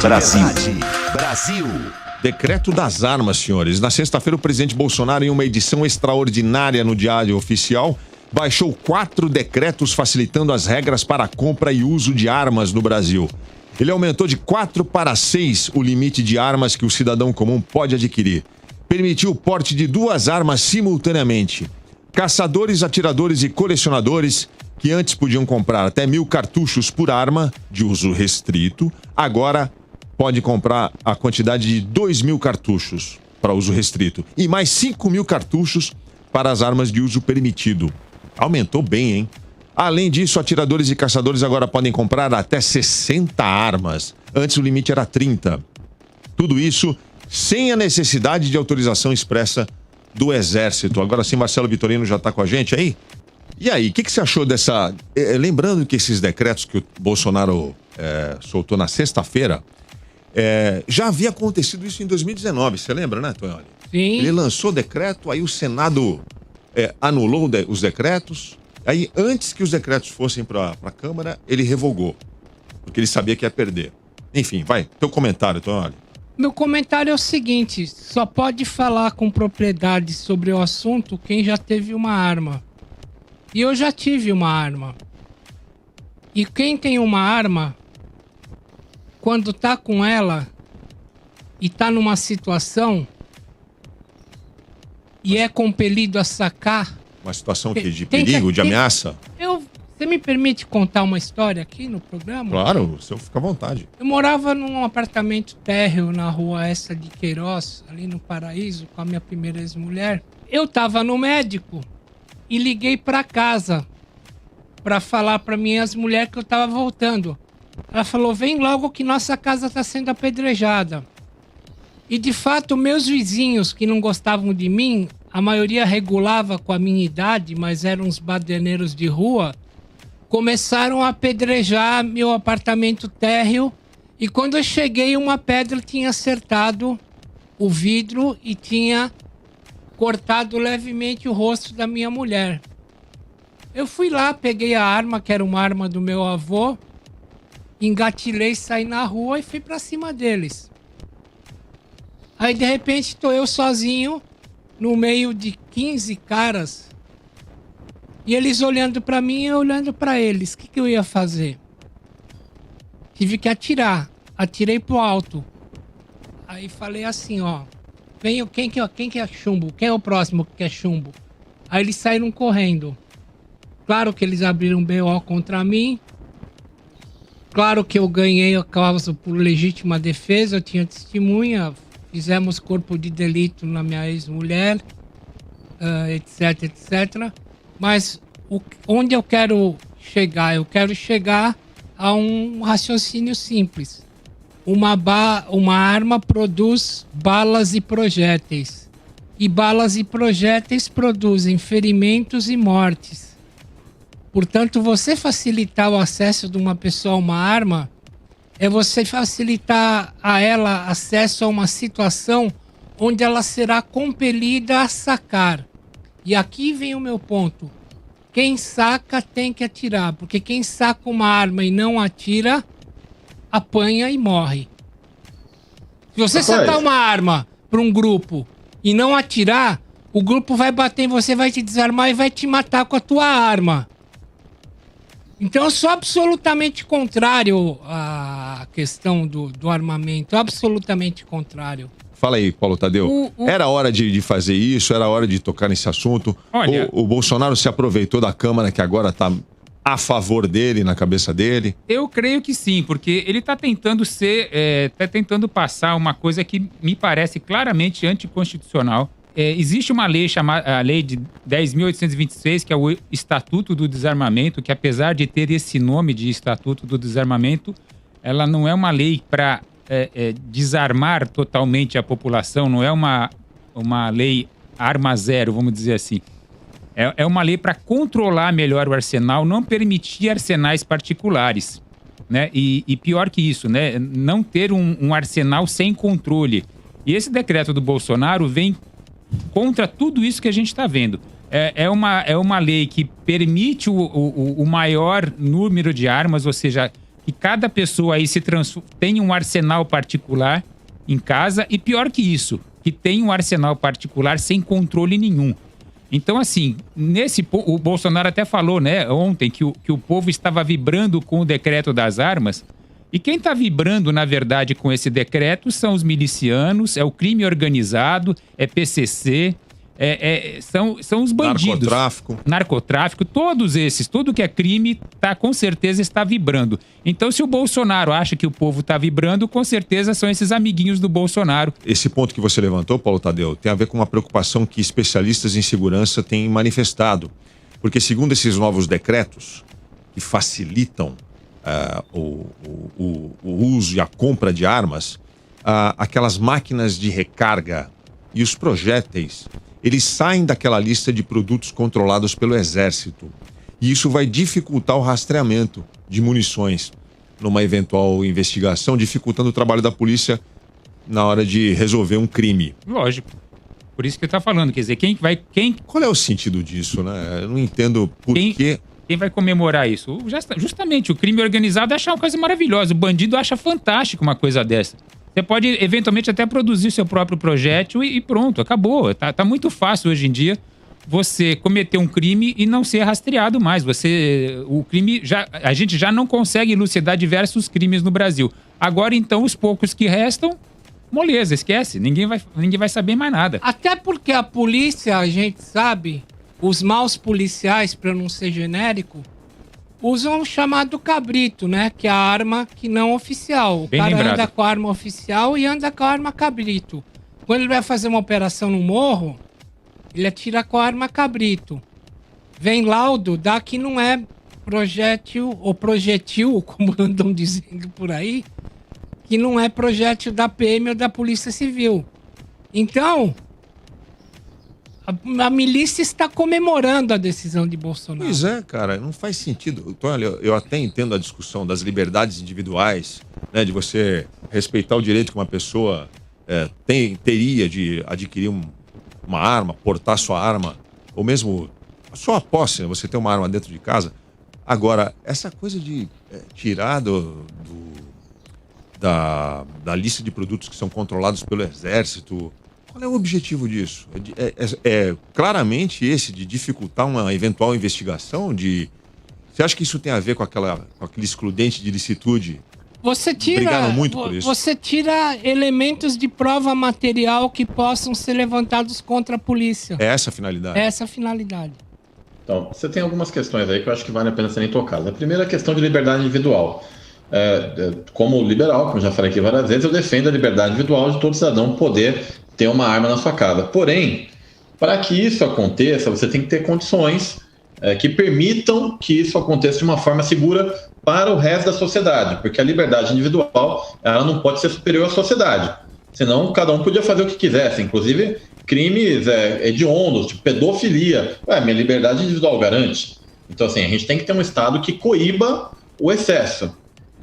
Brasil. Decreto das armas, senhores. Na sexta-feira, o presidente Bolsonaro, em uma edição extraordinária no Diário Oficial, baixou 4 decretos facilitando as regras para a compra e uso de armas no Brasil. Ele aumentou de 4 para 6 o limite de armas que o cidadão comum pode adquirir. Permitiu o porte de 2 armas simultaneamente. Caçadores, atiradores e colecionadores, que antes podiam comprar até 1.000 cartuchos por arma de uso restrito, agora pode comprar a quantidade de 2.000 cartuchos para uso restrito e mais 5.000 cartuchos para as armas de uso permitido. Aumentou bem, hein? Além disso, atiradores e caçadores agora podem comprar até 60 armas. Antes o limite era 30. Tudo isso sem a necessidade de autorização expressa do Exército. Agora sim, Marcelo Vitorino já está com a gente aí? E aí, o que você achou dessa... Lembrando que esses decretos que o Bolsonaro soltou na sexta-feira, já havia acontecido isso em 2019, você lembra, né, Tonholi? Sim. Ele lançou decreto, aí o Senado anulou os decretos, aí antes que os decretos fossem para a Câmara, ele revogou, porque ele sabia que ia perder. Enfim, vai, teu comentário, Tonholi. Meu comentário é o seguinte, só pode falar com propriedade sobre o assunto quem já teve uma arma. E eu já tive uma arma. E quem tem uma arma, quando tá com ela e tá numa situação e é compelido a sacar... Uma situação que de perigo, de ameaça? Você me permite contar uma história aqui no programa? Claro, o senhor fica à vontade. Eu morava num apartamento térreo na rua essa de Queiroz, ali no Paraíso, com a minha primeira ex-mulher. Eu tava no médico e liguei pra casa pra falar pra minha ex-mulher que eu tava voltando. Ela falou, vem logo que nossa casa tá sendo apedrejada. E de fato, meus vizinhos que não gostavam de mim, a maioria regulava com a minha idade, mas eram uns baderneiros de rua, começaram a apedrejar meu apartamento térreo. E quando eu cheguei, uma pedra tinha acertado o vidro e tinha cortado levemente o rosto da minha mulher. Eu fui lá, peguei a arma, que era uma arma do meu avô, engatilhei, saí na rua e fui pra cima deles. Aí, de repente, tô eu sozinho, no meio de 15 caras, e eles olhando pra mim e eu olhando pra eles. O que eu ia fazer? Tive que atirar. Atirei pro alto. Aí falei assim, ó. Quem que é chumbo? Quem é o próximo que é chumbo? Aí eles saíram correndo. Claro que eles abriram BO contra mim. Claro que eu ganhei a causa por legítima defesa. Eu tinha testemunha. Fizemos corpo de delito na minha ex-mulher. Etc, etc. Mas onde eu quero chegar? Eu quero chegar a um raciocínio simples. Uma arma produz balas e projéteis. E balas e projéteis produzem ferimentos e mortes. Portanto, você facilitar o acesso de uma pessoa a uma arma é você facilitar a ela acesso a uma situação onde ela será compelida a sacar. E aqui vem o meu ponto. Quem saca tem que atirar, porque quem saca uma arma e não atira, apanha e morre. Se você sacar uma arma para um grupo e não atirar, o grupo vai bater em você, vai te desarmar e vai te matar com a tua arma. Então eu sou absolutamente contrário à questão do armamento, absolutamente contrário. Fala aí, Paulo Tadeu. Era hora de fazer isso, era hora de tocar nesse assunto. Olha, o Bolsonaro se aproveitou da Câmara, que agora está a favor dele, na cabeça dele. Eu creio que sim, porque ele está tentando tentando passar uma coisa que me parece claramente anticonstitucional. Existe uma lei chamada a Lei de 10.826, que é o Estatuto do Desarmamento, que apesar de ter esse nome de Estatuto do Desarmamento, ela não é uma lei para desarmar totalmente a população, não é uma lei arma zero, vamos dizer assim. É uma lei para controlar melhor o arsenal, não permitir arsenais particulares, né? E pior que isso, né? Não ter um arsenal sem controle. E esse decreto do Bolsonaro vem contra tudo isso que a gente está vendo. É uma lei que permite o maior número de armas, ou seja, que cada pessoa aí tem um arsenal particular em casa e, pior que isso, que tem um arsenal particular sem controle nenhum. Então, assim, o Bolsonaro até falou, né, ontem, que o povo estava vibrando com o decreto das armas. E quem está vibrando, na verdade, com esse decreto são os milicianos, é o crime organizado, é PCC, são os bandidos. Narcotráfico, todos esses, tudo que é crime, com certeza está vibrando. Então, se o Bolsonaro acha que o povo está vibrando, com certeza são esses amiguinhos do Bolsonaro. Esse ponto que você levantou, Paulo Tadeu, tem a ver com uma preocupação que especialistas em segurança têm manifestado. Porque, segundo esses novos decretos, que facilitam o uso e a compra de armas, aquelas máquinas de recarga e os projéteis, eles saem daquela lista de produtos controlados pelo Exército. E isso vai dificultar o rastreamento de munições numa eventual investigação, dificultando o trabalho da polícia na hora de resolver um crime. Lógico. Por isso que eu tô falando, quer dizer, Qual é o sentido disso, né? Eu não entendo por quê. Quem vai comemorar isso? Justamente, o crime organizado acha uma coisa maravilhosa. O bandido acha fantástico uma coisa dessa. Você pode, eventualmente, até produzir seu próprio projétil e pronto, acabou. Tá muito fácil hoje em dia você cometer um crime e não ser rastreado mais. A gente já não consegue elucidar diversos crimes no Brasil. Agora, então, os poucos que restam, moleza, esquece. Ninguém vai saber mais nada. Até porque a polícia, a gente sabe... Os maus policiais, para não ser genérico, usam o chamado cabrito, né? Que é a arma que não oficial. O cara anda com a arma oficial e anda com a arma cabrito. Quando ele vai fazer uma operação no morro, ele atira com a arma cabrito. Vem laudo, dá que não é projétil, ou projetil, como andam dizendo por aí, que não é projétil da PM ou da Polícia Civil. Então... A milícia está comemorando a decisão de Bolsonaro. Pois é, cara, não faz sentido. Então, olha, eu até entendo a discussão das liberdades individuais, né, de você respeitar o direito que uma pessoa teria de adquirir uma arma, portar sua arma, ou mesmo a sua posse, né, você ter uma arma dentro de casa. Agora, essa coisa de tirar da lista de produtos que são controlados pelo Exército... Qual é o objetivo disso? Claramente esse de dificultar uma eventual investigação? Você acha que isso tem a ver com aquele excludente de licitude? Brigaram muito por isso. Você tira elementos de prova material que possam ser levantados contra a polícia. É essa a finalidade? É essa a finalidade. Então, você tem algumas questões aí que eu acho que vale a pena serem tocadas. A primeira é a questão de liberdade individual. Como liberal, como já falei aqui várias vezes, eu defendo a liberdade individual de todo cidadão poder ter uma arma na sua casa. Porém, para que isso aconteça, você tem que ter condições que permitam que isso aconteça de uma forma segura para o resto da sociedade, porque a liberdade individual ela não pode ser superior à sociedade, senão cada um podia fazer o que quisesse, inclusive crimes hediondos, tipo pedofilia. Minha liberdade individual garante. Então, assim, a gente tem que ter um Estado que coíba o excesso.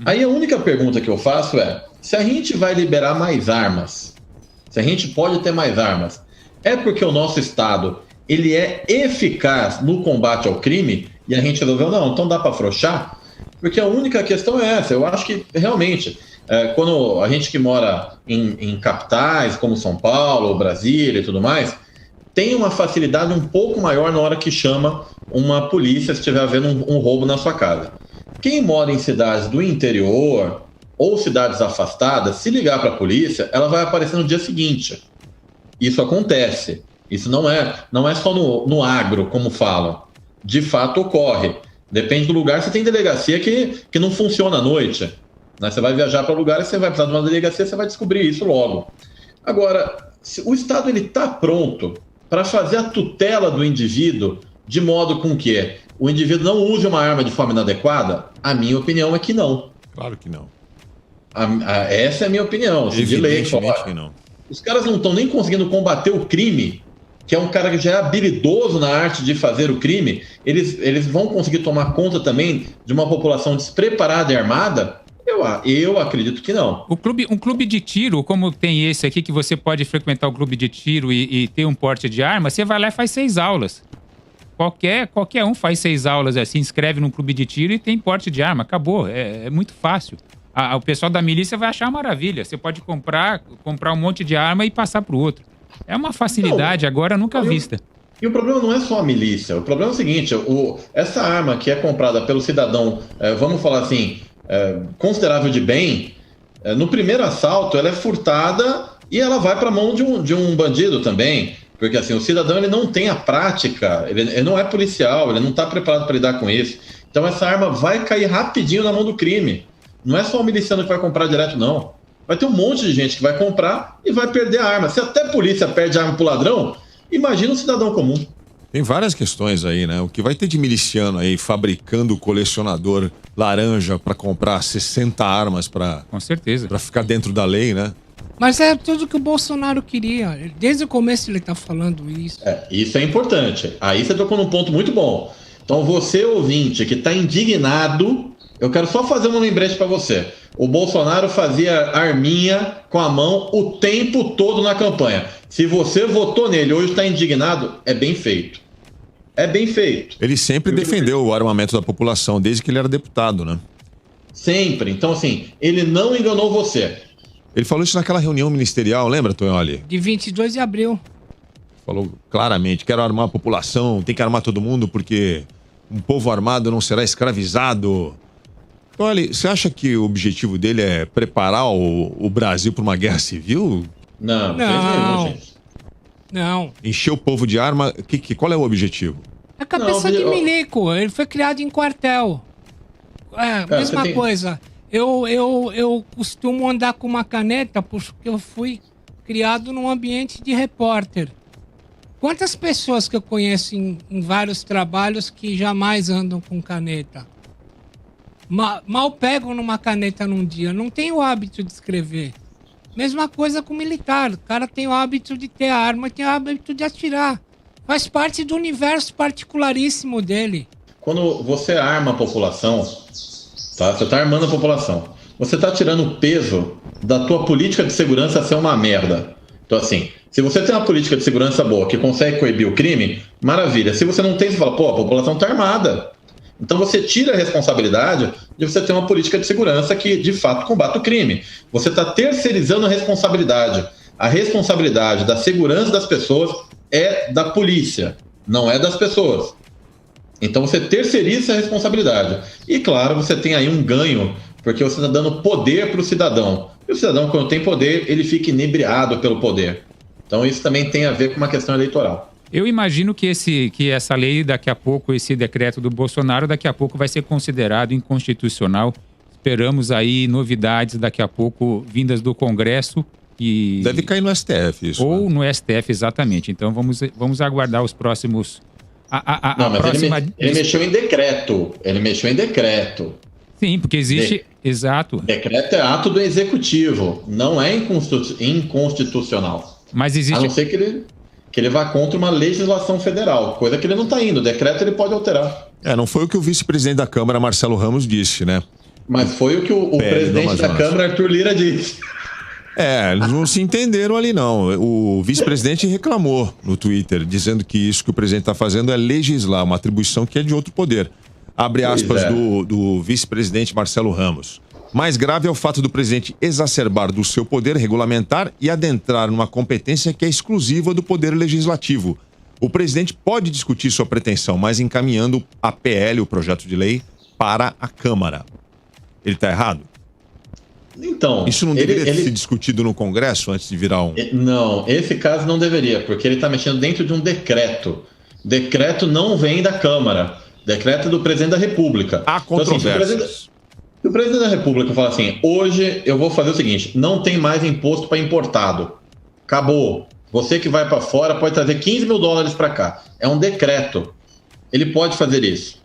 Aí a única pergunta que eu faço se a gente vai liberar mais armas, se a gente pode ter mais armas, é porque o nosso Estado ele é eficaz no combate ao crime e a gente resolveu, não, então dá para afrouxar? Porque a única questão é essa. Eu acho que realmente, quando a gente que mora em capitais como São Paulo, Brasília e tudo mais, tem uma facilidade um pouco maior na hora que chama uma polícia se estiver havendo um roubo na sua casa. Quem mora em cidades do interior ou cidades afastadas, se ligar para a polícia, ela vai aparecer no dia seguinte. Isso acontece. Isso não é só no agro, como falam. De fato ocorre. Depende do lugar. Você tem delegacia que não funciona à noite. Né? Você vai viajar para lugar e você vai precisar de uma delegacia, você vai descobrir isso logo. Agora, o Estado está pronto para fazer a tutela do indivíduo de modo com que o indivíduo não use uma arma de forma inadequada? A minha opinião é que não. Claro que não. Essa é a minha opinião. Evidentemente que não. Os caras não estão nem conseguindo combater o crime, que é um cara que já é habilidoso na arte de fazer o crime. Eles vão conseguir tomar conta também de uma população despreparada e armada? Eu acredito que não. Um clube de tiro, como tem esse aqui, que você pode frequentar o clube de tiro e ter um porte de arma, você vai lá e faz 6 aulas. Qualquer um faz 6 aulas assim, inscreve num clube de tiro e tem porte de arma. Acabou. É muito fácil. O pessoal da milícia vai achar uma maravilha. Você pode comprar um monte de arma e passar pro outro. É uma facilidade agora nunca vista. E o problema não é só a milícia. O problema é o seguinte, essa arma que é comprada pelo cidadão, vamos falar assim, considerável de bem, no primeiro assalto ela é furtada e ela vai para a mão de um bandido também. Porque assim, o cidadão ele não tem a prática, ele não é policial, ele não está preparado para lidar com isso. Então essa arma vai cair rapidinho na mão do crime. Não é só o miliciano que vai comprar direto, não. Vai ter um monte de gente que vai comprar e vai perder a arma. Se até a polícia perde a arma pro ladrão, imagina o cidadão comum. Tem várias questões aí, né? O que vai ter de miliciano aí fabricando colecionador laranja para comprar 60 armas Com certeza. Para ficar dentro da lei, né? Mas é tudo que o Bolsonaro queria. Desde o começo ele tá falando isso. Isso é importante. Aí você tocou num ponto muito bom. Então você, ouvinte, que tá indignado, eu quero só fazer um lembrete para você. O Bolsonaro fazia arminha com a mão o tempo todo na campanha. Se você votou nele hoje está indignado, é bem feito. É bem feito. Ele sempre defendeu o armamento da população, desde que ele era deputado, né? Sempre. Então, assim, ele não enganou você. Ele falou isso naquela reunião ministerial, lembra, Tonholi? De 22 de abril. Falou claramente, quero armar a população, tem que armar todo mundo porque um povo armado não será escravizado. Tonholi, você acha que o objetivo dele é preparar o Brasil para uma guerra civil? Não. Não. Encher o povo de arma, qual é o objetivo? É cabeça de milico, ele foi criado em quartel. Mesma coisa. Eu costumo andar com uma caneta porque eu fui criado num ambiente de repórter. Quantas pessoas que eu conheço em vários trabalhos que jamais andam com caneta? Mal pegam numa caneta num dia, não tem o hábito de escrever. Mesma coisa com o militar, o cara tem o hábito de ter arma, tem o hábito de atirar. Faz parte do universo particularíssimo dele. Quando você arma a população, tá? Você está armando a população. Você está tirando o peso da tua política de segurança ser uma merda. Então, assim, se você tem uma política de segurança boa que consegue coibir o crime, maravilha. Se você não tem, você fala, pô, a população está armada. Então você tira a responsabilidade de você ter uma política de segurança que, de fato, combate o crime. Você está terceirizando a responsabilidade. A responsabilidade da segurança das pessoas é da polícia, não é das pessoas. Então você terceiriza a responsabilidade. E claro, você tem aí um ganho, porque você está dando poder para o cidadão. E o cidadão, quando tem poder, ele fica inebriado pelo poder. Então isso também tem a ver com uma questão eleitoral. Eu imagino que essa lei, daqui a pouco, esse decreto do Bolsonaro, daqui a pouco vai ser considerado inconstitucional. Esperamos aí novidades daqui a pouco vindas do Congresso. Deve cair no STF isso. Ou no STF, exatamente. Então vamos aguardar os próximos... Ele mexeu em decreto. Ele mexeu em decreto. Sim, porque existe... Exato. Decreto é ato do executivo, não é inconstitucional. Mas existe... A não ser que ele vá contra uma legislação federal, coisa que ele não está indo. O decreto ele pode alterar. Não foi o que o vice-presidente da Câmara, Marcelo Ramos, disse, né? Mas foi o que o presidente da Câmara, Arthur Lira, disse. Eles não se entenderam ali, não. O vice-presidente reclamou no Twitter, dizendo que isso que o presidente está fazendo é legislar, uma atribuição que é de outro poder. Abre aspas do vice-presidente Marcelo Ramos. Mais grave é o fato do presidente exacerbar do seu poder regulamentar e adentrar numa competência que é exclusiva do poder legislativo. O presidente pode discutir sua pretensão, mas encaminhando a PL, o projeto de lei, para a Câmara. Ele está errado? Então, isso não deveria ter sido discutido no Congresso antes de virar um... Não, esse caso não deveria, porque ele está mexendo dentro de um decreto. Decreto não vem da Câmara. Decreto é do presidente da República. Há controvérsias. Então, assim, se o presidente da República fala assim, hoje eu vou fazer o seguinte, não tem mais imposto para importado. Acabou. Você que vai para fora pode trazer 15 mil dólares para cá. É um decreto. Ele pode fazer isso.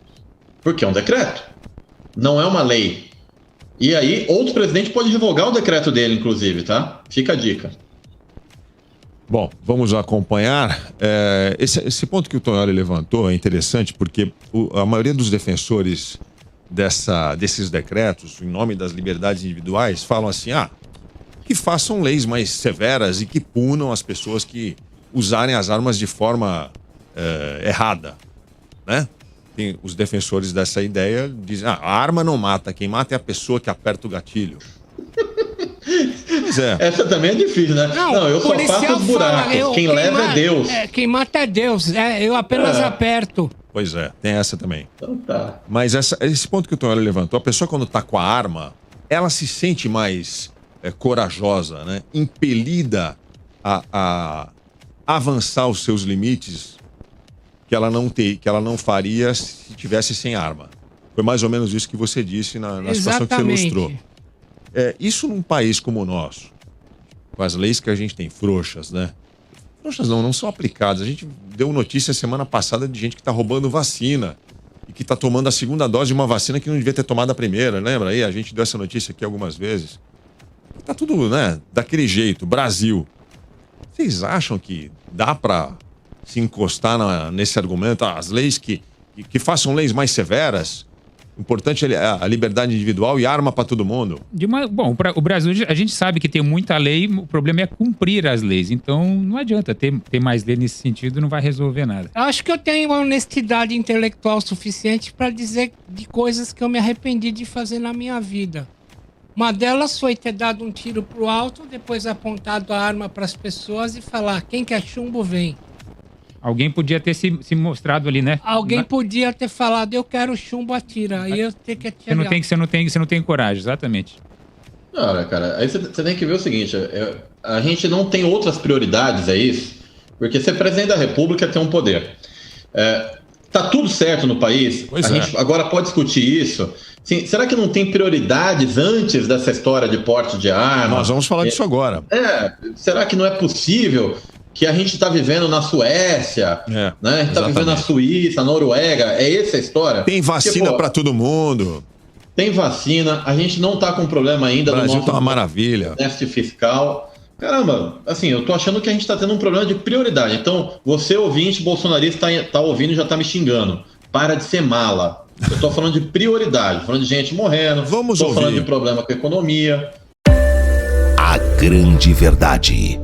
Porque é um decreto. Não é uma lei. E aí, outro presidente pode revogar o decreto dele, inclusive, tá? Fica a dica. Bom, vamos acompanhar. Esse ponto que o Tonholi levantou é interessante porque a maioria dos defensores desses decretos, em nome das liberdades individuais, falam assim, que façam leis mais severas e que punam as pessoas que usarem as armas de forma errada. né? Tem os defensores dessa ideia dizem, a arma não mata, quem mata é a pessoa que aperta o gatilho. Pois é. Essa também é difícil, né? Não, eu só faço os buracos. Quem leva é Deus. Quem mata é Deus. Eu apenas aperto. Pois é, tem essa também. Então tá. Mas esse ponto que o Tonholi levantou, a pessoa quando tá com a arma, ela se sente mais corajosa, né? Impelida a avançar os seus limites que ela não faria se tivesse sem arma. Foi mais ou menos isso que você disse na situação que você ilustrou. Isso num país como o nosso, com as leis que a gente tem frouxas, né? Frouxas não são aplicadas. A gente deu notícia semana passada de gente que tá roubando vacina e que tá tomando a segunda dose de uma vacina que não devia ter tomado a primeira, lembra aí? A gente deu essa notícia aqui algumas vezes. Tá tudo, né, daquele jeito, Brasil. Vocês acham que dá pra se encostar nesse argumento? As leis que façam leis mais severas? O importante é a liberdade individual e arma para todo mundo. Bom, o Brasil, a gente sabe que tem muita lei, o problema é cumprir as leis. Então, não adianta ter mais lei nesse sentido, não vai resolver nada. Eu acho que eu tenho uma honestidade intelectual suficiente para dizer de coisas que eu me arrependi de fazer na minha vida. Uma delas foi ter dado um tiro pro alto, depois apontado a arma para as pessoas e falar, quem quer chumbo, vem. Alguém podia ter se mostrado ali, né? Alguém podia ter falado, eu quero chumbo, atira. Aí eu tenho que atirar. Você não tem coragem, exatamente. Olha, cara, aí você tem que ver o seguinte, a gente não tem outras prioridades, é isso? Porque ser presidente da República tem um poder. Tá tudo certo no país, gente agora pode discutir isso. Sim, será que não tem prioridades antes dessa história de porte de arma? Nós vamos falar disso agora. Será que não é possível que a gente está vivendo na Suécia, né? A gente está vivendo na Suíça, na Noruega, é essa a história? Tem vacina para todo mundo. Tem vacina, a gente não tá com problema ainda. O Brasil tá uma maravilha. Déficit fiscal. Caramba, assim, eu tô achando que a gente tá tendo um problema de prioridade. Então, você ouvinte bolsonarista tá ouvindo e já tá me xingando. Para de ser mala. Eu tô falando de prioridade, falando de gente morrendo. Tô falando de problema com a economia. A grande verdade.